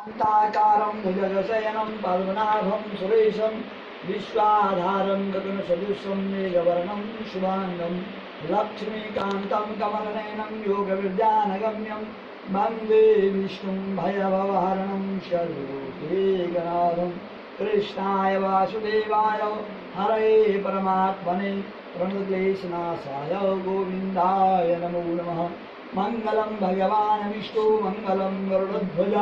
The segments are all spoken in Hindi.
शान्ताकारं भुजगशयनं पद्मनाभं सुरेशं विश्वाधारं गगनसदृशं मेघवर्णं शुभांगं लक्ष्मीकान्तं कमलनयनं योगविद्यानगम्यं वन्दे विष्णुं भयभवहरणं शर्वलोकैकनाथं कृष्णाय वासुदेवाय हरे परमात्मने प्रणतक्लेशनाशाय गोविन्दाय नमो नमः। मंगलम भगवान विष्णु मंगलम गरुड़ध्वज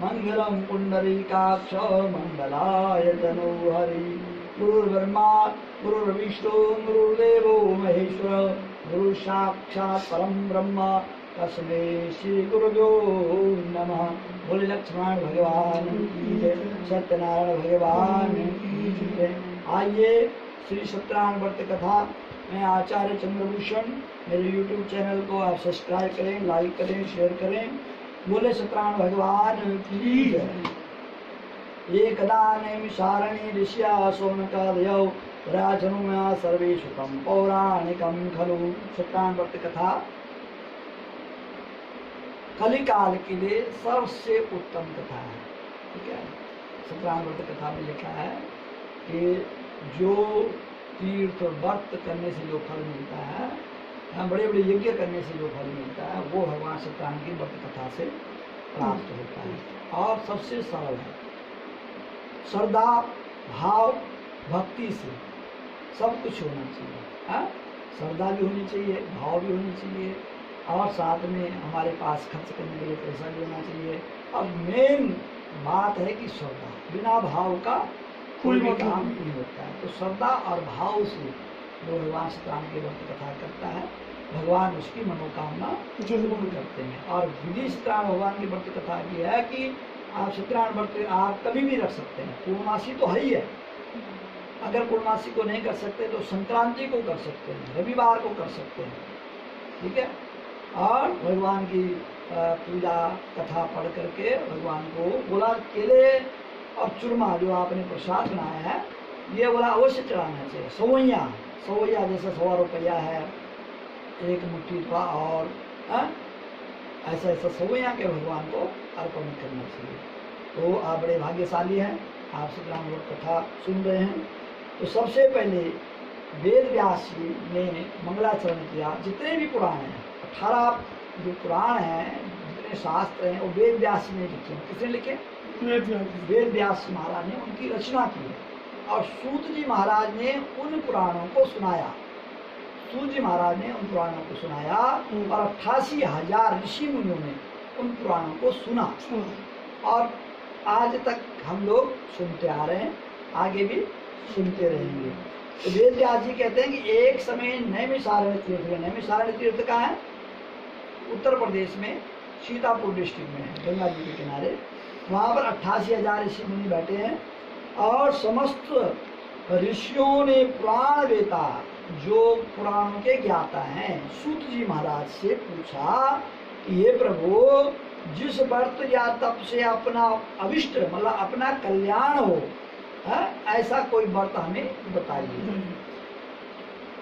मंगलम पुंडरीकाक्ष मंगलाय तनो हरि। गुरुर्ब्रह्मा गुरुर्विष्णु गुरुर्देवो महेश्वर गुरु साक्षात् परम ब्रह्म तस्मै श्री गुरुभ्यो नमः। बोले लक्ष्मण भगवान की जय, सत्यनारायण भगवान की जय। आइए श्री सत्यनारायण व्रत कथा मैं आचार्य चंद्रभूषण, मेरे YouTube चैनल को आप सब्सक्राइब करें, लाइक करें, शेयर करें। बोले सत्यनारायण भगवान की जय। एकदा नैमिषारण्ये ऋष्या शौनकादयौ राजनुम्या सर्वेषु तं पौराणिकं खलु। सत्यनारायण व्रत कथा कलिकाल के लिए सबसे उत्तम कथा है। ठीक है, सत्यनारायण व्रत कथा में लिखा है कि जो तीर्थ व्रत करने से जो फल मिलता है, बड़े बड़े यज्ञ करने से जो फल मिलता है, वो भगवान सत्यनारायण की व्रत कथा से प्राप्त होता है और सबसे सरल है। श्रद्धा भाव भक्ति से सब कुछ होना चाहिए। श्रद्धा भी होनी चाहिए, भाव भी होनी चाहिए और साथ में हमारे पास खर्च करने के लिए पैसा भी होना चाहिए। और मेन बात है कि श्रद्धा, बिना भाव का कोई भी काम नहीं होता है। तो श्रद्धा और भाव से जो भगवान सत्यनारायण की व्रत कथा करता है, भगवान उसकी मनोकामना जरूर करते हैं। और विधि सत्यनारायण भगवान की व्रत कथा की है कि आप सत्यनारायण व्रत आप कभी भी रख सकते हैं। पूर्णमासी तो है ही है, अगर पूर्णमासी को नहीं कर सकते तो संक्रांति को कर सकते हैं, रविवार को कर सकते हैं। ठीक है, और भगवान की पूजा कथा पढ़ करके भगवान को बोला केले और चूरमा जो आपने प्रसाद बनाया है, ये बोला अवश्य चढ़ाना चाहिए। सवैया जैसे 100 रुपया है एक मुट्ठी का, और ऐसा ऐसा सवैया के भगवान को अर्पण करना चाहिए। तो आप बड़े भाग्यशाली हैं, आप सत्यनारायण व्रत कथा सुन रहे हैं। तो सबसे पहले वेद व्यास जी ने मंगलाचरण किया। जितने भी पुराण हैं, 18 जो पुराण हैं, जितने शास्त्र हैं, वो वेद व्यास जी ने लिखे। किसने लिखे? वेद व्यास महाराज ने उनकी रचना की है। और सूत जी महाराज ने उन पुराणों को सुनाया। सूत जी महाराज ने उन पुराणों को सुनाया और 88,000 ऋषि मुनियों ने उन पुराणों को सुना। और आज तक हम लोग सुनते आ रहे हैं, आगे भी सुनते रहेंगे। तो वेद व्यास जी कहते हैं कि एक समय नैमिषारण्य तीर्थ है। नैमिषारण्य तीर्थ का है उत्तर प्रदेश में, सीतापुर डिस्ट्रिक्ट में है, गंगा जी के किनारे। वहाँ पर 88,000 ऋषि मुनि बैठे हैं और समस्त ऋषियों ने पुराण वेता, जो पुराणों के ज्ञाता हैं, सूत जी महाराज से पूछा कि हे प्रभु, जिस व्रत या तप से अपना अभिष्ट मतलब अपना कल्याण हो, ऐसा कोई व्रत हमें बताइए।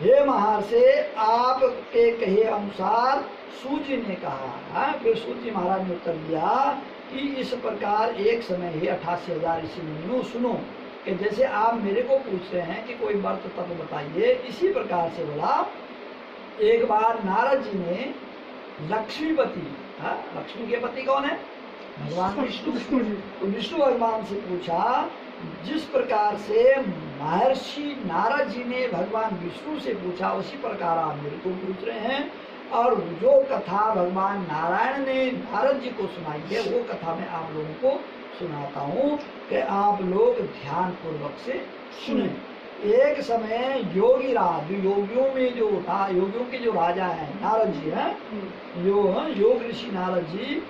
हे महर्षि, आपके कहे अनुसार सूत जी ने कहा। फिर सूत जी महाराज ने उत्तर दिया कि इस प्रकार एक समय ही 88,000 ऋषि मुनियों सुनो कि जैसे आप मेरे को पूछ रहे हैं कि कोई व्रत तप बताइए, इसी प्रकार से बोला। एक बार नारद जी ने लक्ष्मीपति, लक्ष्मी के पति कौन है? भगवान विष्णु। तो विष्णु भगवान से पूछा, जिस प्रकार से महर्षि नारद जी ने भगवान विष्णु से पूछा, उसी प्रकार आप मेरे को पूछ रहे हैं। और जो कथा भगवान नारायण ने नारद जी को सुनाई है, वो कथा मैं आप लोगों को सुनाता हूँ कि आप लोग ध्यान पूर्वक से सुने। एक समय योगी राज, योगियों में जो था, योगियों के जो राजा है नारद जी हैं, योग ऋषि नारद जी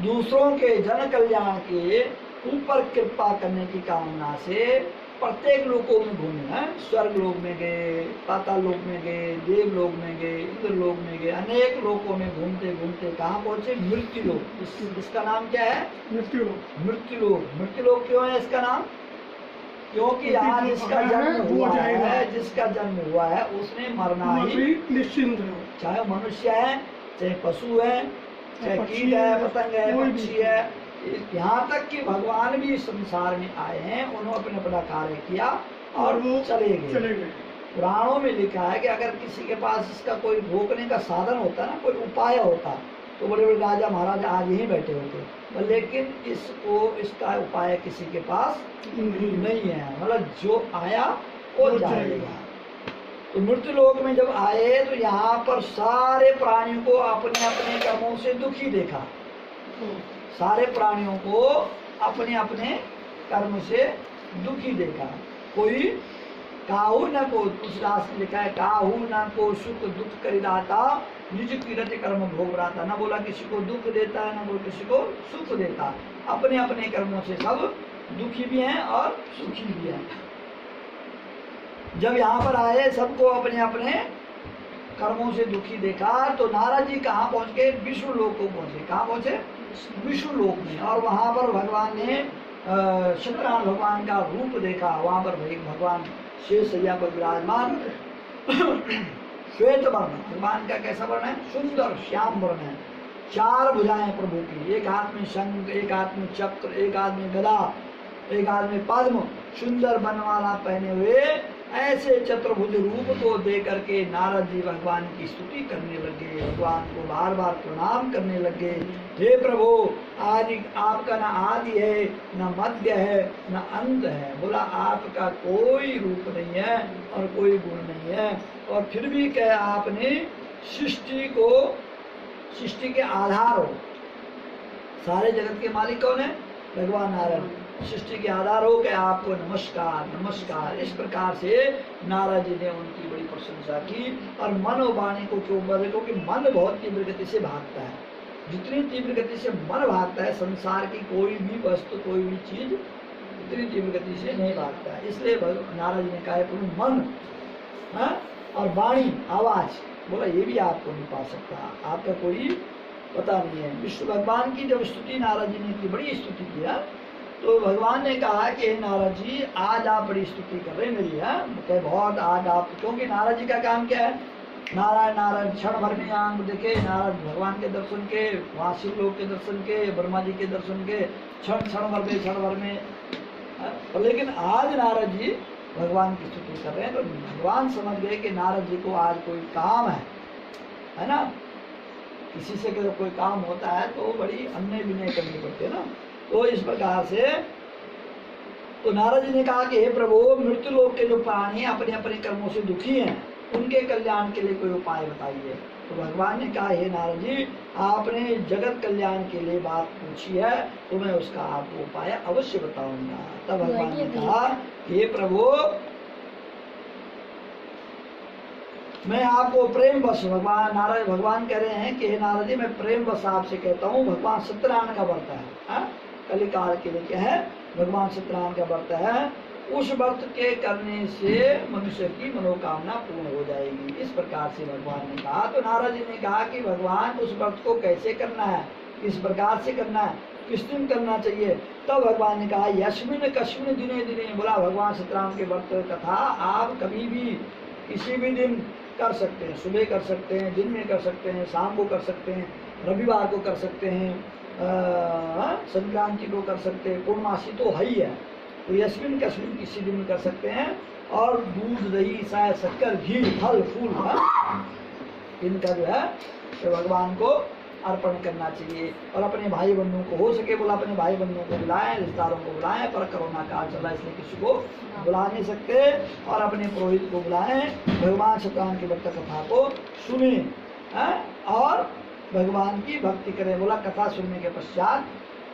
दूसरों के जन कल्याण के ऊपर कृपा करने की कामना से प्रत्येक लोकों में घूमे हैं। स्वर्ग लोक में गए, पाताल लोक में गए, देव लोक में गए, इंद्र लोक में गए, अनेक लोकों में घूमते घूमते कहाँ पहुंचे? मृत्यु लोक। इसका नाम क्या है? मृत्यु लोक। मृत्यु लोक। मृत्यु लोक क्यों है इसका नाम? क्योंकि आज जिसका जन्म हुआ है, उसने मरना ही निश्चिंत है। चाहे मनुष्य है, चाहे पशु है, चाहे कीट है, पतंग है, पक्षी है, यहाँ तक कि भगवान भी संसार में आए हैं, उन्होंने अपने अपना कार्य किया और वो चले गए। पुराणों में लिखा है कि अगर किसी के पास इसका कोई रोकने का साधन होता ना, कोई उपाय होता, तो बड़े बड़े राजा महाराज आज यहीं बैठे होते, लेकिन इसका उपाय किसी के पास नहीं है। मतलब जो आया वो जाएगा। तो मृत्यु लोक में जब आए तो यहाँ पर सारे प्राणियों को अपने अपने कर्मों से दुखी देखा। सारे प्राणियों को अपने अपने कर्म से दुखी देखा। कोई काहू न को, उस रास में लिखा है, काहू न को सुख दुख करिदाता निज किरत कर्म भोग रहा था। न बोला किसी को दुख देता है, न बोला किसी को सुख देता। अपने अपने कर्मों से सब दुखी भी हैं और सुखी भी हैं। जब यहाँ पर आए सबको अपने अपने कर्मों से दुखी देखा तो नारद जी कहाँ पहुँच गए? विष्णु लोक को पहुँचे। कहाँ पहुँचे? विष्णु लोक में। और वहाँ पर भगवान ने सत्यनारायण भगवान का रूप देखा। वहाँ पर भगवान शेष सैया पर विराजमान, श्वेत वर्ण, भगवान का कैसा वर्ण है? सुंदर श्याम वर्ण है। 4 भुजाएं प्रभु की, एक हाथ में शंख, एक हाथ में चक्र, एक हाथ में गदा, एक हाथ में पद्म, सुंदर बनवाला पहने हुए ऐसे चतुर्भुज रूप को देख करके नारद जी भगवान की स्तुति करने लगे, भगवान को बार बार प्रणाम करने लगे। हे प्रभु, आदि आपका न आदि है, न मध्य है, न अंत है। बोला आपका कोई रूप नहीं है और कोई गुण नहीं है, और फिर भी क्या आपने सृष्टि के आधार हो। सारे जगत के मालिक कौन है? भगवान नारायण। सृष्टि के आधार हो गए, आपको नमस्कार नमस्कार। इस प्रकार से नारद जी ने उनकी बड़ी प्रशंसा की। और मन और वाणी को क्यों बोले? क्योंकि मन बहुत तीव्र गति से भागता है। जितनी तीव्र गति से मन भागता है, संसार की कोई भी वस्तु, कोई भी चीज इतनी तीव्र गति से नहीं भागता है। इसलिए नारद जी ने कहा प्रभु मन और वाणी, आवाज, बोला ये भी आपको नहीं पा सकता, आपका कोई पता नहीं है। विष्णु भगवान की जब स्तुति नारद जी ने की, बड़ी स्तुति किया, तो भगवान ने कहा कि नारद जी आज आप बड़ी स्तुति कर रहे हैं मेरी, है बहुत आज आप, क्योंकि नारद जी का काम क्या है? नारायण नारायण क्षण भर में आंख देखे, नारद भगवान के दर्शन के, वहाँ शिव लोक के दर्शन के, ब्रह्मा जी के दर्शन के, क्षण भर में। लेकिन आज नारद जी भगवान की स्तुति कर रहे हैं, तो भगवान समझ गए कि नारद जी को आज कोई काम है ना। किसी से अगर कोई काम होता है तो बड़ी अन्य विनय करनी पड़ती है ना। तो इस प्रकार से तो नारद जी ने कहा कि हे प्रभु, मृत्यु लोक के जो प्राणी अपने अपने कर्मों से दुखी हैं, उनके कल्याण के लिए कोई उपाय बताइए। तो भगवान ने कहा हे नारद जी, आपने जगत कल्याण के लिए बात पूछी है, तो मैं उसका आपको उपाय अवश्य बताऊंगा। तब भगवान ने कहा हे प्रभु, मैं आपको प्रेम वश, भगवान कह रहे हैं कि हे नारद जी, मैं प्रेम वश आपसे कहता हूँ, भगवान सत्यनारायण का व्रत है, कलिकाल के लिए क्या है? भगवान सत्यनारायण का व्रत है। उस व्रत के करने से मनुष्य की मनोकामना पूर्ण हो जाएगी। इस प्रकार से भगवान ने कहा। तो नारद जी ने कहा कि भगवान उस व्रत को कैसे करना है, किस प्रकार से करना है, किस दिन करना चाहिए? तब भगवान ने कहा यस्मिन कस्मिन दिने दिने। बोला भगवान सत्यनारायण के व्रत कथा आप कभी भी किसी भी दिन कर सकते हैं। सुबह कर सकते हैं, दिन में कर सकते हैं, शाम को कर सकते हैं, रविवार को कर सकते हैं, संक्रांति को कर सकते हैं, पूर्णमासी तो है ही है। तो यस्मिन कस्मिन किसी दिन कर सकते हैं। और दूध, दही, चाय, शक्कर, घी, फल, फूल, इनका जो है तो भगवान को अर्पण करना चाहिए। और अपने भाई बंधुओं को हो सके, बोला अपने भाई बंधुओं को बुलाएं, रिश्तेदारों को बुलाएं, पर कोरोना काल चल रहा है इसलिए किसी को बुला नहीं सकते। और अपने पुरोहित को बुलाएं, भगवान सत्यनारायण की व्रत कथा को सुने और भगवान की भक्ति करें। बोला कथा सुनने के पश्चात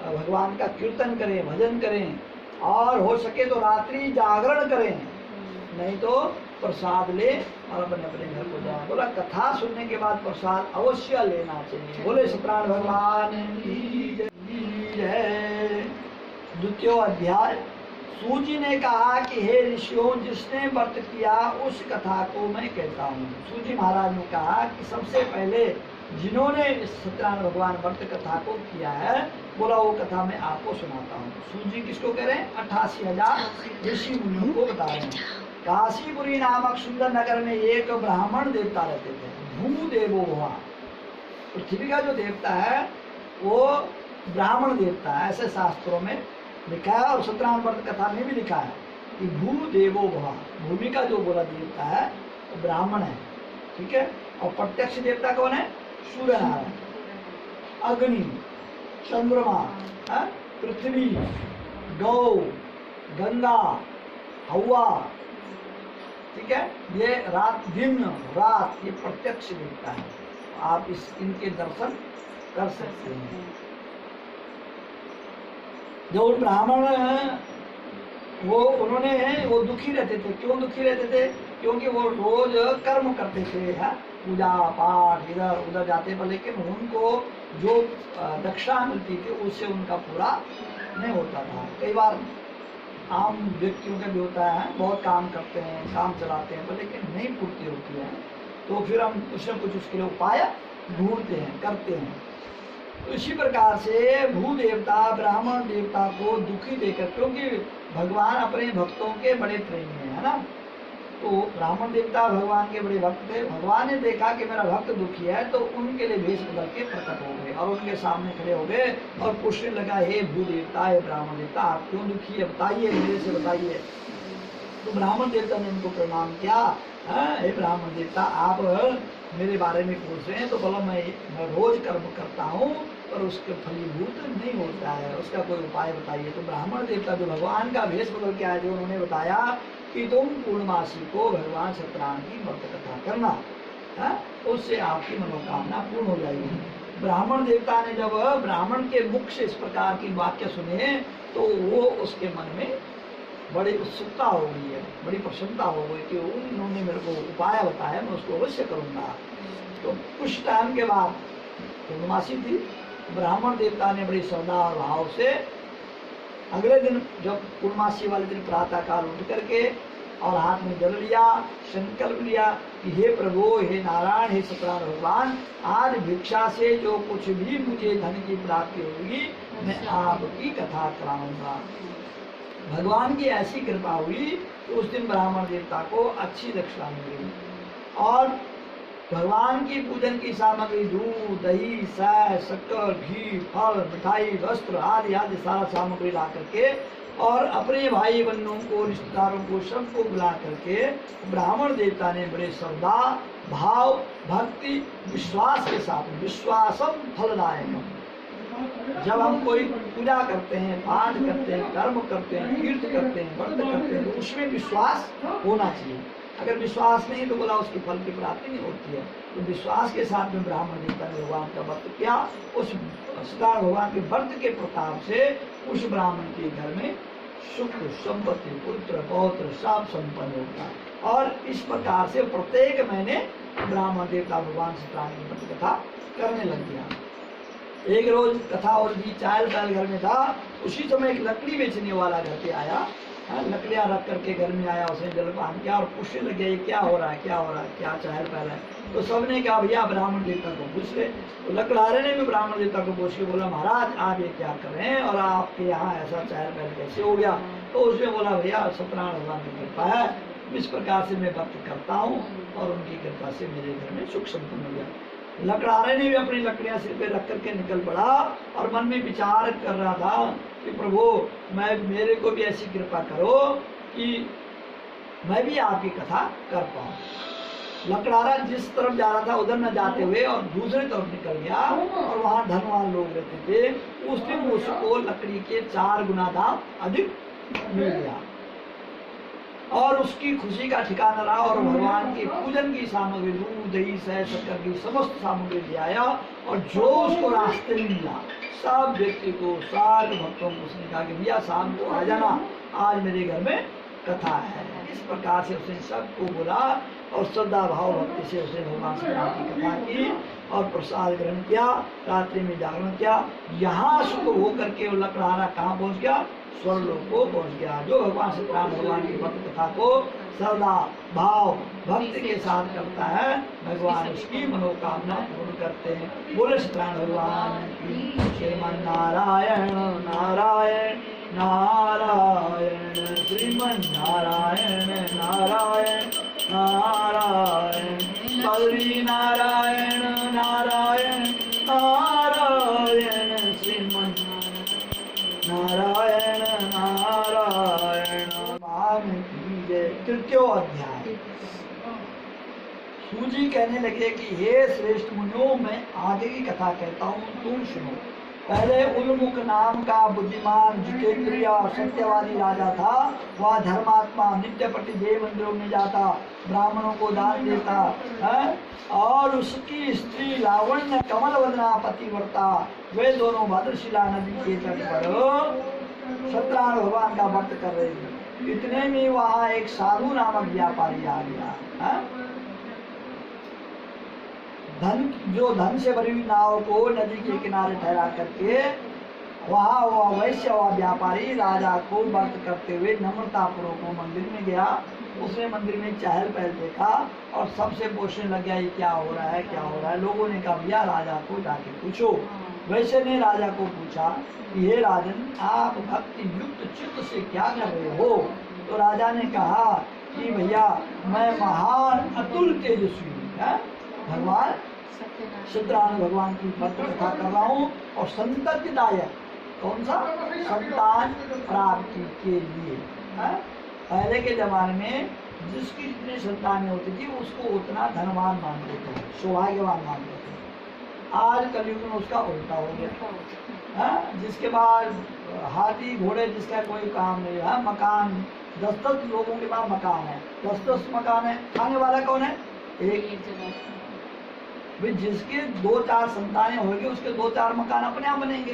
भगवान का कीर्तन करें, भजन करें, और हो सके तो रात्रि जागरण करें, नहीं तो प्रसाद ले और अपने अपने घर को जाए। बोला कथा सुनने के बाद प्रसाद अवश्य लेना चाहिए। बोले सत्यनारायण भगवान की जय। द्वितीय अध्याय। सूजी ने कहा कि हे ऋषियों, जिसने व्रत किया उस कथा को मैं कहता हूँ। सूजी महाराज ने कहा कि सबसे पहले जिन्होंने सत्यनारायण भगवान व्रत कथा को किया है, बोला वो कथा मैं आपको सुनाता हूँ। सूजी किसको कह रहे हैं? 88,000 ऋषि मुनियों को बता रहे हैं। काशीपुरी नामक सुंदर नगर में एक ब्राह्मण देवता रहते थे। भूदेवो हुआ, पृथ्वी का जो देवता है वो ब्राह्मण देवता, ऐसे शास्त्रों में लिखा है और सत्यनारायण व्रत कथा में भी लिखा है कि भू देवो भव, भूमि का जो बोला देवता है वो ब्राह्मण है, ठीक है। और प्रत्यक्ष देवता कौन है? सूर्य नारायण, अग्नि, चंद्रमा, पृथ्वी, गौ, गंगा, हवा, ठीक है। ये रात, दिन रात, ये प्रत्यक्ष देवता है। आप इनके दर्शन कर सकते हैं। जो ब्राह्मण वो दुखी रहते थे। क्यों दुखी रहते थे? क्योंकि वो रोज कर्म करते थे, पूजा पाठ इधर उधर जाते पर, लेकिन उनको जो दक्षिणा मिलती थी उससे उनका पूरा नहीं होता था। कई बार आम व्यक्तियों का भी होता है, बहुत काम करते हैं, काम चलाते हैं, पर लेकिन नहीं पूर्ति होती है, तो फिर हम कुछ न कुछ उसके लिए उपाय ढूंढते हैं, करते हैं। तो इसी प्रकार से भू देवता ब्राह्मण देवता को दुखी देकर, क्योंकि भगवान अपने भक्तों के बड़े प्रेमी है ना, तो ब्राह्मण देवता भगवान के बड़े भक्त थे। भगवान ने देखा कि मेरा भक्त दुखी है, तो उनके लिए भेष बदल के प्रकट हो गए और उनके सामने खड़े हो गए और पूछने लगा, हे भू देवता, हे ब्राह्मण देवता, आप क्यों दुखी है? बताइए, मेरे से बताइए। तो ब्राह्मण देवता ने उनको प्रणाम किया। हे ब्राह्मण देवता, आप मेरे बारे में पूछ रहे हैं, तो बोला मैं रोज कर्म करता हूँ पर उसके फलीभूत नहीं होता है, उसका कोई उपाय बताइए। तो ब्राह्मण देवता जो भगवान का भेष बदल के आए थे, उन्होंने बताया कि तुम पूर्णमासी को भगवान सत्यनारायण की व्रत कथा करना, उससे आपकी मनोकामना पूर्ण हो जाएगी। ब्राह्मण देवता ने जब ब्राह्मण के मुख से इस प्रकार की वाक्य सुने, तो वो उसके मन में बड़ी उत्सुकता हो गई है, बड़ी प्रसन्नता हो गई कि उन्होंने मेरे को उपाय बताया, मैं उसको अवश्य करूँगा। तो कुछ टाइम के बाद पूर्णमासी थी, ब्राह्मण देवता ने बड़ी श्रद्धा और भाव से अगले दिन, जब पूर्णमासी वाले दिन प्रातः काल उठ करके और हाथ में जल लिया, संकल्प लिया कि हे प्रभु, हे नारायण, हे सत्यनारायण भगवान, आज भिक्षा से जो कुछ भी मुझे धन की प्राप्ति होगी, मैं आपकी कथा कराऊंगा। भगवान की ऐसी कृपा हुई कि उस दिन ब्राह्मण देवता को अच्छी दक्षिणा मिली और भगवान की पूजन की सामग्री दूध, दही, शहद, शक्कर, घी, फल, मिठाई, वस्त्र आदि आदि सारा सामग्री ला करके और अपने भाई बहनों को, रिश्तेदारों को, सबको बुला करके ब्राह्मण देवता ने बड़े श्रद्धा, भाव, भक्ति, विश्वास के साथ, विश्वासम फलदायकम, जब हम कोई पूजा करते हैं, पाठ करते हैं, कर्म करते हैं, तीर्थ करते हैं, व्रत करते हैं, तो उसमें विश्वास होना चाहिए। अगर विश्वास नहीं तो बोला उसकी फल की प्राप्ति नहीं होती है। तो विश्वास के साथ में ब्राह्मण देवता ने भगवान का व्रत किया। उस सत्यनारायण भगवान के व्रत के प्रताप से उस ब्राह्मण के घर में सुख, संपत्ति, पुत्र, पौत्र सब संपन्न होता है। और इस प्रकार से प्रत्येक महीने ब्राह्मण देवता भगवान सत्यनारायण की व्रत कथा करने लग गया। एक रोज कथा और भी चायल पैल घर में था, उसी समय एक लकड़ी बेचने वाला घर पे आया, लकड़ियां रख करके घर में आया, उसने जलपान किया और पूछने लगे, ये क्या हो रहा है, क्या हो रहा है, क्या चायल पैल है? तो सबने कहा भैया ब्राह्मण देवता को पूछ ले। तो लकड़हारे ने भी ब्राह्मण देवता को पूछ के बोला, महाराज आप ये क्या कर रहे हैं और आपके यहाँ ऐसा चायल पैल कैसे हो गया? तो उसने बोला, भैया सत्यनारायण भगवान की कृपा है, इस प्रकार से मैं व्रत करता हूँ और उनकी कृपा से मेरे घर में सुख संपन्न हो गया। लकड़हारे ने भी अपनी लकड़ियां सिर पे रख करके निकल पड़ा और मन में विचार कर रहा था कि प्रभु मेरे को भी ऐसी कृपा करो कि मैं भी आपकी कथा कर पाऊँ। लकड़हारा जिस तरफ जा रहा था उधर न जाते हुए और दूसरी तरफ निकल गया और वहाँ धनवान लोग रहते थे। उस दिन उसको लकड़ी के 4 गुना दाम अधिक मिल गया और उसकी खुशी का ठिकाना रहा और भगवान के पूजन की सामग्री, दूध, दही, शहद, शक्कर की समस्त सामग्री ले आया और जो उसको रास्ते में मिला सब व्यक्ति को, सारे भक्तों को उसने कहा कि भैया शाम को आ जाना, आज मेरे घर में कथा है। इस प्रकार से उसने सबको बोला और श्रद्धा भाव भक्ति से उसने भगवान श्री राम की कथा की और प्रसाद ग्रहण किया, रात्रि में जागरण किया। यहाँ सुख होकर के वो लकड़हारा कहाँ पहुँच गया? स्वर्गलोक को पहुँच गया। जो भगवान सत्यनारायण भगवान की भक्त कथा को श्रद्धा भाव भक्ति के साथ करता है, भगवान उसकी मनोकामना पूर्ण करते हैं। बोले सत्यनारायण भगवान की। श्रीमन नारायण नारायण नारायण, श्रीमन नारायण नारायण नारायण, बद्री नारायण नारायण नारायण, श्रीमन नारायण नारायण भगवान की जय। तृतीयो अध्याय। सूजी कहने लगे कि हे श्रेष्ठ मुनियों, मैं आगे की कथा कहता हूँ, तुम सुनो। पहले उल्मुख नाम का बुद्धिमान जितेंद्रिय सत्यवादी राजा था। वह धर्मात्मा, नित्यपति, देव मंदिरों में जाता, ब्राह्मणों को दान देता है, और उसकी स्त्री लावण्य कमल वदना पतिव्रता, वे दोनों भद्रशिला नदी के तट पर सत्यनारायण भगवान का भक्त कर रहे थे। इतने में वहाँ एक साधु नामक व्यापारी आ गया है? धन से भरी हुई नाव को नदी के किनारे ठहरा करके वहाँ वह वैश्य व व्यापारी राजा को व्रत करते हुए नम्रता पूर्वक मंदिर में गया। उसने मंदिर में चहल पहल देखा और सबसे पूछने लग गया, ये क्या हो रहा है, क्या हो रहा है। लोगों ने कहा, भैया राजा को जाके पूछो। वैश्य ने राजा को पूछा कि हे राजन, आप भक्ति युक्त चित्त से क्या कर रहे हो? तो राजा ने कहा कि भैया मैं महान अतुल तेजस्वी भगवान सत्यनारायण भगवान की भक्त कथा कर रहा हूँ, और संततिदायक, कौन सा? संतान प्राप्ति के लिए है? पहले के जमाने में जिसकी जितनी संतानें होती थी उसको उतना धनवान मानते थे, सौभाग्यवान मानते थे। आज कलयुग में उसका उल्टा हो गया है? जिसके बाद हाथी घोड़े, जिसका कोई काम नहीं है, मकान 10-10 लोगों के पास मकान है, 10-10 मकान है, खाने वाला कौन है? एक। जिसके 2-4 संतानें होंगी उसके 2-4 मकान अपने आप बनेंगे।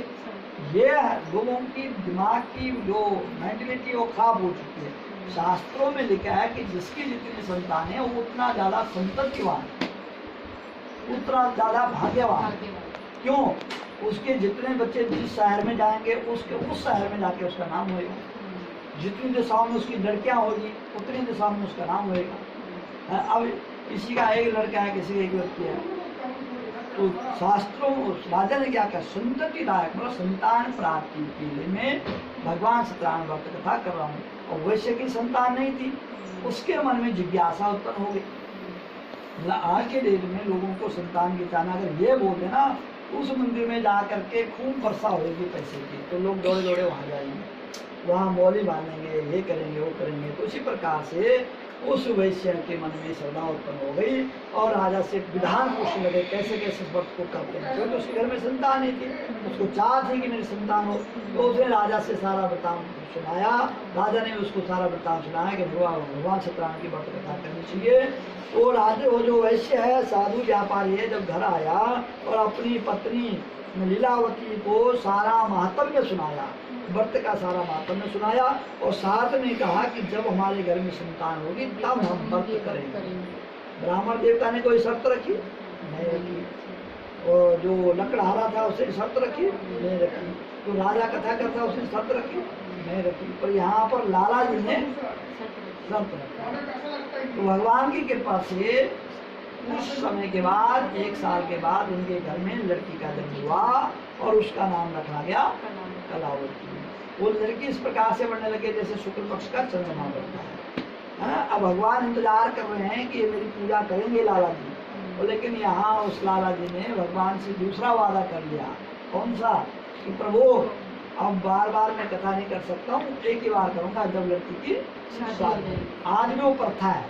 ये लोगों की दिमाग की जो मेंटलिटी वो खराब हो चुकी है। शास्त्रों में लिखा है कि जिसकी जितनी संतान है वो उतना ज्यादा संततिवान, उतना ज्यादा भाग्यवान। क्यों? उसके जितने बच्चे जिस शहर में जाएंगे उसके उस शहर में जाके उसका नाम होएगा। जितनी दिशाओं में उसकी लड़कियां होगी उतनी दिशाओं में उसका नाम होएगा। अब किसी का एक लड़का है, किसी का एक लड़की है, तो शास्त्रों राजा ने क्या किया? संततिदायक मतलब संतान प्राप्ति के लिए मैं भगवान सत्यनारायण व्रत कथा कर रहा हूँ। और वैश्य की संतान नहीं थी, उसके मन में जिज्ञासा उत्पन्न हो गई। आज के डेट में लोगों को संतान की चाहना, अगर ये बोल देना उस मंदिर में जा करके खूब वर्षा होगी पैसे की, तो लोग दौड़े दौड़े वहाँ जाएंगे, वहाँ मौली बांधेंगे, ये करेंगे वो करेंगे। तो उसी प्रकार से उस वैश्य के मन में श्रद्धा उत्पन्न हो गई और राजा से विधान पूछने लगे कैसे कैसे इस व्रत को करते हैं, क्योंकि उसके घर में संतान नहीं थी, उसको चाह थी कि मेरी संतान हो। तो उसने राजा से सारा वृत्तांत सुनाया। राजा ने उसको सारा वृत्तांत सुनाया कि भगवान सत्यनारायण की व्रत कथा करनी चाहिए। तो राजा वो जो वैश्य है, साधु व्यापारी है, जब घर आया और अपनी पत्नी लीलावती को सारा महात्म्य सुनाया, व्रत का सारा महात्म्य सुनाया, और साथ में कहा कि जब हमारे घर में संतान होगी तब हम व्रत करेंगे। ब्राह्मण देवता ने कोई शर्त रखी? नहीं रखी। और जो लकड़हारा था उसने शर्त रखी? नहीं रखी। तो राजा कथा करता उसने शर्त रखी? नहीं रखी। पर यहाँ पर लाला जी ने शर्त रखी। तो भगवान की कृपा से कुछ समय के बाद, 1 साल के बाद उनके घर में लड़की का जन्म हुआ और उसका नाम रखा गया कलावती। वो लड़की इस प्रकार से बढ़ने लगे जैसे शुक्ल पक्ष का चंद्रमा बढ़ता है। अब भगवान इंतजार कर रहे हैं कि मेरी पूजा करेंगे लाला जी। लेकिन यहाँ उस लाला जी ने भगवान से दूसरा वादा कर लिया। कौन सा? कि प्रभु अब बार बार मैं कथा नहीं कर सकता हूँ, एक ही बार करूँगा जब लड़की की शादी। आज भी वो प्रथा है,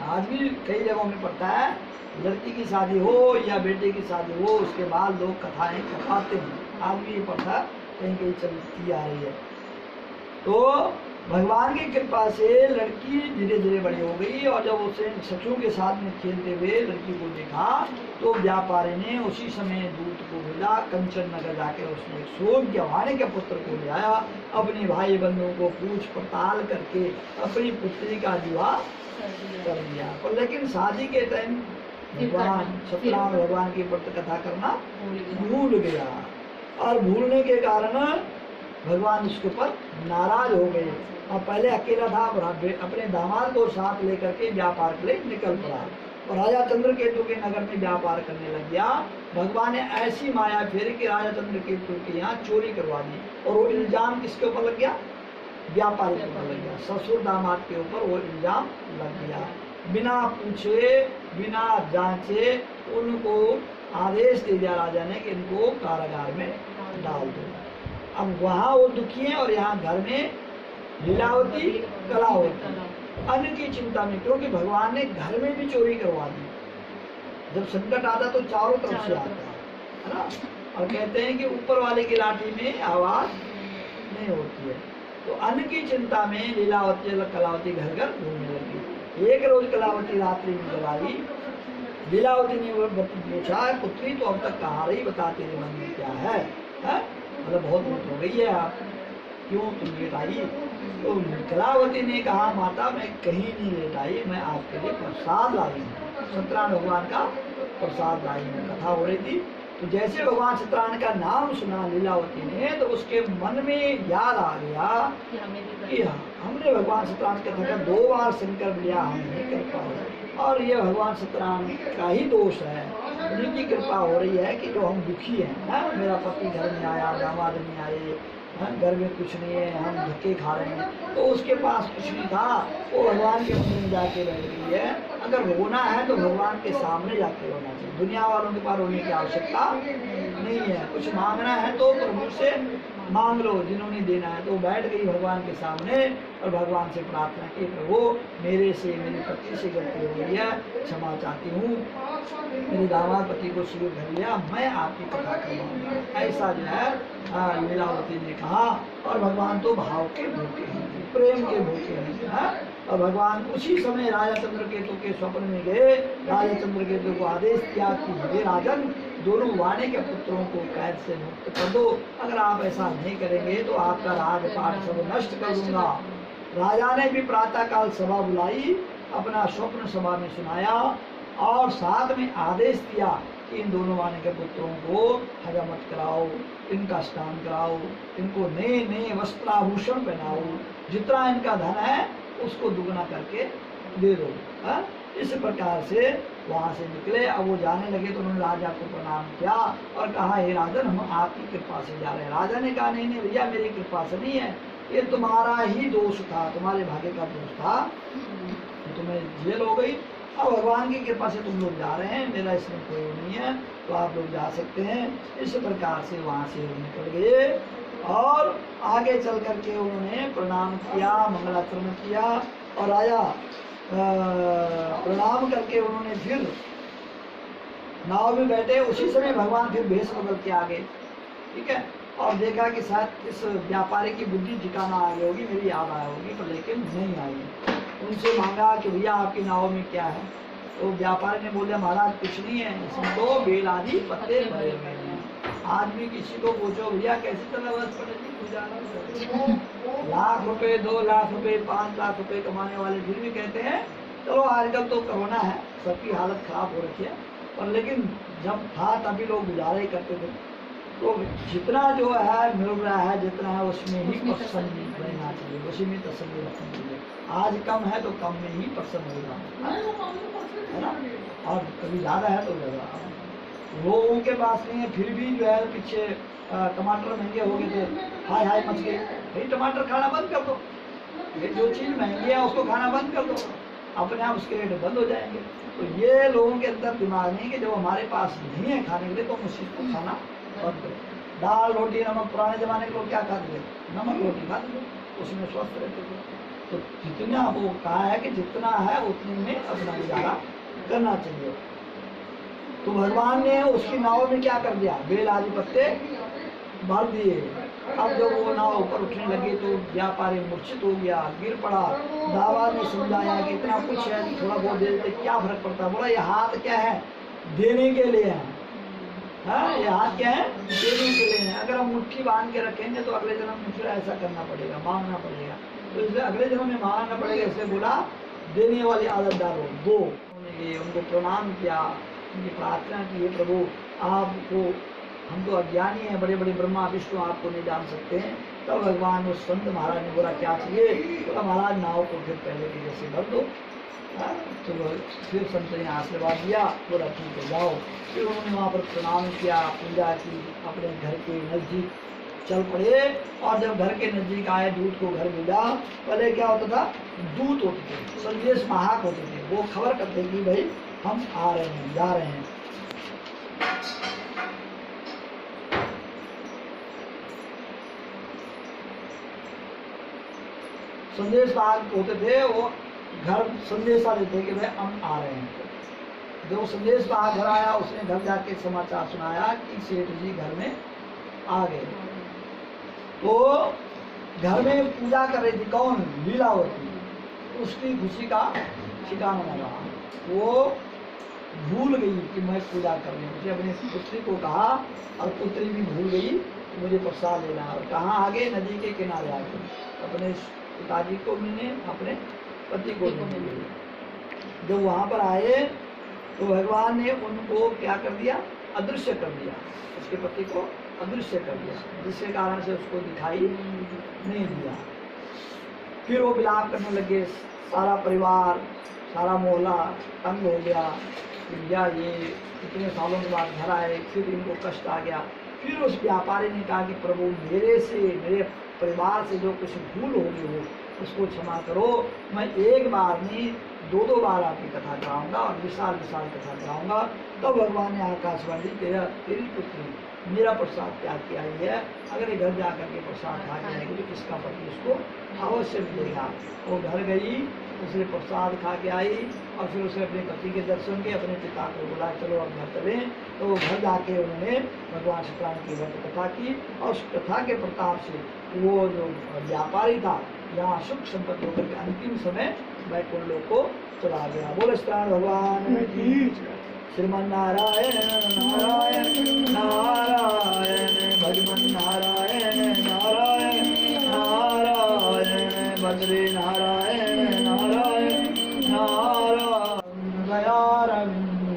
आज भी कई जगहों में प्रथा है, लड़की की शादी हो या बेटे की शादी हो उसके बाद लोग कथाएं करवाते हैं। आज भी ये प्रथा कहीं कहीं चलती आ रही है। तो भगवान की कृपा से लड़की धीरे धीरे बड़ी हो गई, और जब उसे सखियों के साथ में खेलते हुए लड़की को देखा तो व्यापारी ने उसी समय दूत को भेजा, कंचन नगर जाके उसने एक सोग्यवाणी के पुत्र को ले आया। अपने भाई बंधुओं को पूछ पड़ताल करके अपनी पुत्री का विवाह कर दिया। और लेकिन शादी के टाइम भगवान सत्यनारायण भगवान की व्रत कथा करना भूल गया, और भूलने के कारण भगवान उसके ऊपर नाराज हो गए। और पहले अकेला था, अपने दामाद को साथ लेकर के व्यापार के लिए निकल पड़ा और राजा चंद्रकेतु के नगर में व्यापार करने लग गया। भगवान ने ऐसी माया फेरी कि राजा चंद्रकेतु के यहाँ चोरी करवा दी, और वो इल्जाम किसके ऊपर लग गया? व्यापारी के ऊपर लग गया। ससुर दामाद के ऊपर वो इल्जाम लग गया। बिना पूछे बिना जांचे उनको आदेश दे दिया राजा ने कि इनको कारागार में डाल दो। अब वहाँ वो दुखी है और यहाँ घर में लीलावती कलावती, अन्न की चिंता में, क्योंकि भगवान ने घर में भी चोरी करवा दी। जब संकट आता तो चारों तरफ से आता है ना। और कहते हैं कि ऊपर वाले की लाठी में आवाज नहीं होती है। तो अन्न की चिंता में लीलावती कलावती घर घर घूमने लगी। एक रोज कलावती रात्रि में जब आई, लीलावती ने पूछा, पुत्री तो अब तक कहाँ रही, बता तेरे मन में क्या है? मतलब बहुत हो गई है, आप क्यों तुम लेट आई? तो कलावती ने कहा, माता मैं कहीं नहीं लेट आई, मैं आपके लिए प्रसाद लाई हूँ, सत्यनारायण भगवान का प्रसाद लाई हूँ। कथा हो रही थी, तो जैसे भगवान सत्यनारायण का नाम सुना लीलावती ने, तो उसके मन में याद आ गया कि हमने भगवान सत्यनारायण कथा का 2 बार संकल्प लिया, हम नहीं कर पाए, और ये भगवान सत्यनारायण का ही दोष है, उनकी कृपा हो रही है कि जो हम दुखी हैं। मेरा पति घर में आया, दामाद नहीं आए, घर में कुछ नहीं है, हम धक्के खा रहे हैं, तो उसके पास कुछ नहीं था, वो भगवान के मंदिर में जाके बैठ गई है। अगर रोना है तो भगवान के सामने जाके रोना चाहिए, दुनिया वालों के पास रोने की आवश्यकता नहीं है। कुछ मांगना है तो प्रभु से मांग लो, जिन्होंने देना है। तो बैठ गई भगवान के सामने और भगवान से प्रार्थना की, प्रभु मेरे से, मेरे पति से गलती हो गई है, क्षमा चाहती हूँ, मेरे दामाद पति को शुरू कर लिया, मैं आपकी कथा करवाऊंगा। ऐसा जो है लीलावती ने कहा। और भगवान तो भाव के भूखे हैं, प्रेम के भूखे हैं। और भगवान उसी समय राजा चंद्रकेतु के स्वप्न में गए, राजा चंद्रकेतु को आदेश किया कि हे राजन, दोनों वाणी के पुत्रों को कैद से मुक्त कर दो, अगर आप ऐसा नहीं करेंगे तो आपका राजपाट सब नष्ट कर दूंगा। राजा ने भी प्रातः काल सभा बुलाई, अपना स्वप्न सभा में सुनाया और साथ में आदेश दिया कि इन दोनों वाणी के पुत्रों को हजामत कराओ, इनका स्नान कराओ, इनको नए नए वस्त्राभूषण पहनाओ, जितना इनका धन है उसको दुगना करके दे दो। इस प्रकार से वहाँ से निकले। अब वो जाने लगे तो उन्होंने राजा को प्रणाम किया और कहा, हे राजन, हम आपकी कृपा से जा रहे हैं। राजा ने कहा, नहीं नहीं भैया, मेरी कृपा से नहीं है, ये तुम्हारा ही दोष था, तुम्हारे भाग्य का दोष था, तो तुम्हें जेल हो गई। अब भगवान की कृपा से तुम लोग जा रहे हैं, मेरा इसमें कोई नहीं है, तो आप लोग जा सकते हैं। इस प्रकार से वहाँ से निकल गए और आगे चल करके उन्होंने प्रणाम किया, मंगलाचरण किया और राजा प्रणाम करके उन्होंने फिर नाव में बैठे। उसी समय भगवान फिर भेष बदल के आ गए, ठीक है, और देखा कि शायद इस व्यापारी की बुद्धि ठिकाना आ गई होगी, मेरी याद आया होगी, पर लेकिन नहीं आई। उनसे मांगा कि भैया आपकी नाव में क्या है? तो व्यापारी ने बोला, महाराज कुछ नहीं है, इसमें तो बेल आदि पत्ते भरे हुए हैं। आज भी किसी को पूछो, भैया कैसे चला बस पड़ेगी, लाख रुपए, 2 लाख रुपए, 5 लाख रुपए कमाने वाले फिर भी कहते हैं चलो आजकल तो कोरोना है, सबकी हालत खराब हो रखी है, और लेकिन जब था तभी लोग गुजारा ही करते थे। तो जितना जो है मिल रहा है, जितना है उसमें ही प्रसन्न रहना चाहिए, उसी में तसल्ली रखनी चाहिए। आज कम है तो कम में ही प्रसन्न होगा, है ना, और कभी ज़्यादा है तो ज़्यादा। लोगों के पास नहीं है, फिर भी जो है पीछे टमाटर महंगे हो गए थे, हाय हाय मच गए, भाई टमाटर खाना बंद कर दो, ये जो चीज़ महंगी है उसको खाना बंद कर दो, अपने आप उसके रेट बंद हो जाएंगे। तो ये लोगों के अंदर दिमाग नहीं कि जब हमारे पास नहीं है खाने के लिए तो हम उस चीज़ को खाना बंद करें। दाल रोटी नमक, पुराने जमाने के लोग क्या खाते थे? नमक रोटी खाते थे, उसमें स्वस्थ रहते थे। तो जितना वो कहा है कि जितना है उतने में अपना गुजारा करना चाहिए। तो भगवान ने उसकी नाव में क्या कर दिया, बेल आदि पत्ते भर दिए। अब जब वो नाव ऊपर उठने लगी तो व्यापारी मूर्छित हो गया, गिर पड़ा। दावा ने समझाया कि इतना कुछ है, थोड़ा बहुत दे देते क्या फर्क पड़ता। बोला ये हाथ क्या है, देने के लिए है, हाँ ये हाथ क्या है, देने के लिए है। अगर हम मुट्ठी बांध के रखेंगे तो अगले जन्म में फिर ऐसा करना पड़ेगा, मांगना पड़ेगा, तो इसलिए अगले जन्म में मांगना पड़ेगा। इसलिए बोला देने वाली आदत डालो। दो उनको प्रणाम किया, उनकी प्रार्थना की, प्रभु आपको, हम तो अज्ञानी हैं, बड़े बड़े ब्रह्मा विष्णु आपको नहीं जान सकते हैं। तब भगवान उस संत महाराज ने बोला क्या चाहिए? बोला महाराज नाव को फिर पहले की जैसे भर दो। तो फिर संत ने आशीर्वाद दिया, बोला ठीक है जाओ। फिर उन्होंने वहाँ पर प्रणाम किया, पूजा की, अपने घर के नज़दीक चल पड़े। और जब घर के नज़दीक आए, दूध को घर मिला। पहले क्या होता था, दूत होते थे, संदेश वाहक होते थे, वो खबर करते कि भाई हम आ रहे हैं, जा रहे हैं। संदेश होते थे, वो घर संदेशा देते कि भाई हम आ रहे हैं। जो संदेश घर आया, उसने घर जाके समाचार सुनाया कि सेठ जी घर में आ गए। तो घर में पूजा कर रही थी कौन? लीलावती। उसकी खुशी का ठिकाना न रहा। वो भूल गई कि मैं पूजा कर रही हूँ। उसने अपनी पुत्री को कहा और पुत्री भी भूल गई कि मुझे प्रसाद लेना। और कहाँ आगे? नदी के किनारे आगे अपने पिताजी को मिलने, अपने पति को मिलने। जब वहाँ पर आए तो भगवान ने उनको क्या कर दिया? अदृश्य कर दिया। उसके पति को अदृश्य कर दिया, जिसके कारण से उसको दिखाई नहीं दिया। फिर वो विलाप करने लगे, सारा परिवार, सारा मोहल्ला तंग हो गया कि भैया ये इतने सालों के बाद घर आए, फिर इनको कष्ट आ गया। फिर उस व्यापारी ने कहा कि प्रभु मेरे से, मेरे परिवार से जो कुछ भूल हो गई हो उसको क्षमा करो। मैं एक बार नहीं, दो बार आपकी कथा कराऊंगा और विशाल विशाल कथा कराऊंगा। तब भगवान ने आकाशवाणी, तेरी पुत्री मेरा प्रसाद त्याग के आई है, अगर ये घर जा करके प्रसाद खा के आएगी तो इसका पति उसको अवश्य मिलेगा। वो घर गई, उसने प्रसाद खा के आई और फिर उसने अपने पति के दर्शन के, अपने पिता को बोला चलो अब घर चलें। तो वो घर जाके उन्होंने भगवान श्री कृष्ण की व्रत कथा की और उस कथा के प्रताप से वो जो व्यापारी था यहाँ सुख संपत्ति होकर के अंतिम समय वैकुंठ लोक को चला गया। बोले श्रीकृष्ण भगवान की। श्रीमन नारायण नारायण नारायण, भजमन नारायण नारायण नारायण, भद्रे नारायण नारायण नारायण। दयारविंद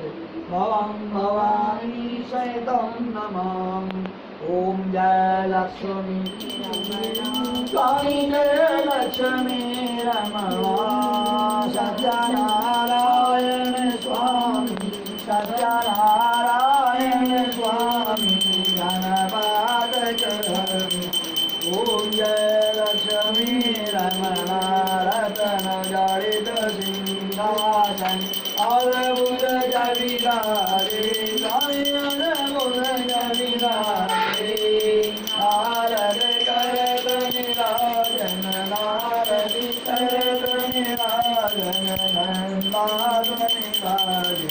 भवं भवानी सहितं नमामि। ओम जय लक्ष्मी स्वामी, जय लक्ष्मी रमणा। सत्यनारायण स्वामी, सत्यनारायण स्वामी, गणपत करमि। ओम जय लक्ष्मी रमणा, रतन जड़ित सिंहासन, अद्भुत जविदारे स्वामी, अद्भुत जविदारे। नारद करत निराजन, नारद करत निराजन, नंदात्मनि कारि।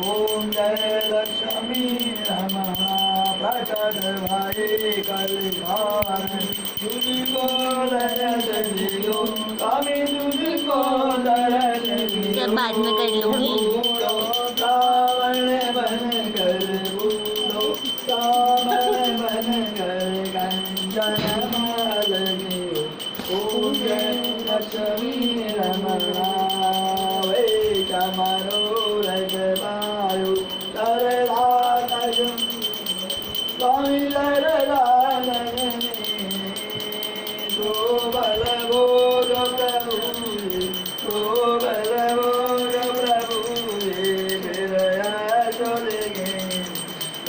ओम जय लक्ष्मी रमणा, प्रकट भये कलिकारण, तुझको दर्श दियो स्वामी, तुझको दर्श दियो। जब बाद में कर लूंगी। रावण बन कर बूढ़ो, रावण बन कर कंचन माल दियो। ओम जय लक्ष्मी रमणा, वे मनोरथ वायु तरलाज स्वामी लरलालन, तो बल भोग प्रभु, तो बल भोग प्रभु हृदय चलेंगे।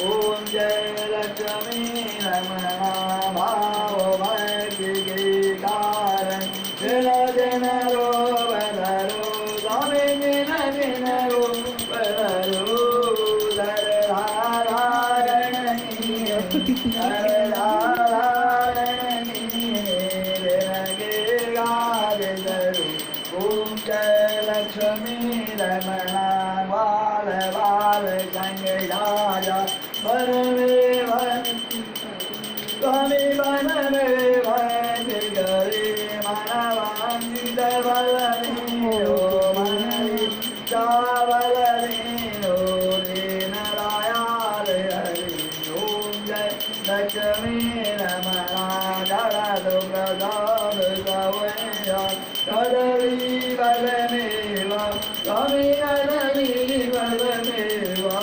ओम जय लक्ष्मी रमणा, भाव भक्ति के कारण दिन दिन रो बदरो स्वामी, दिन दिन रो बदरो। ओम जय लक्ष्मी रमणा, बाल बाल संग राजा, वन में वन स्वामी, वन में वन गरे मनवांचित बल ओ मन चावल रे नारायण हरि। ओम जय लक्ष्मी रमणा, जड़द प्रसाद गवैया, कदली बलमेवा स्वामी, कदली बलमेवा।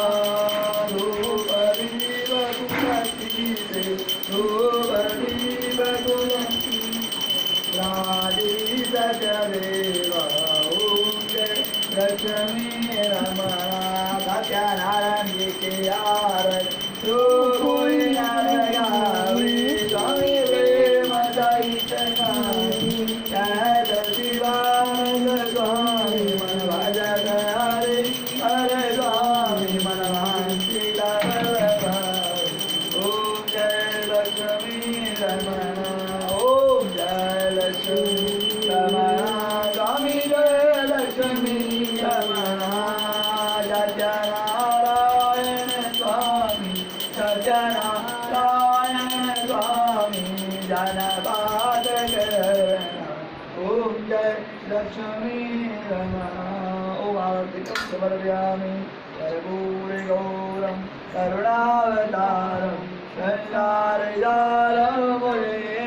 धूपदी बकुलती से, धूपदी बकुलती राजी सचदेवा। ओम जय लक्ष्मी रमणा, सत्यनारायण जी के आरत जो कोई न गावे स्वामी, प्रेम सहित गावे। जय शिवानंद स्वामी मन भजन हरे, हरे स्वामी मन वांछित फल। ओम जय लक्ष्मी रमणा, ओम जय लक्ष्मी रमणा। अर्चना नारायण स्वामी जनपाद ओम जय लक्ष्मी रमण ओम आरतिकं समर्पयामि कर्पूरे गौरं करुणावतारं संसारसारं मुने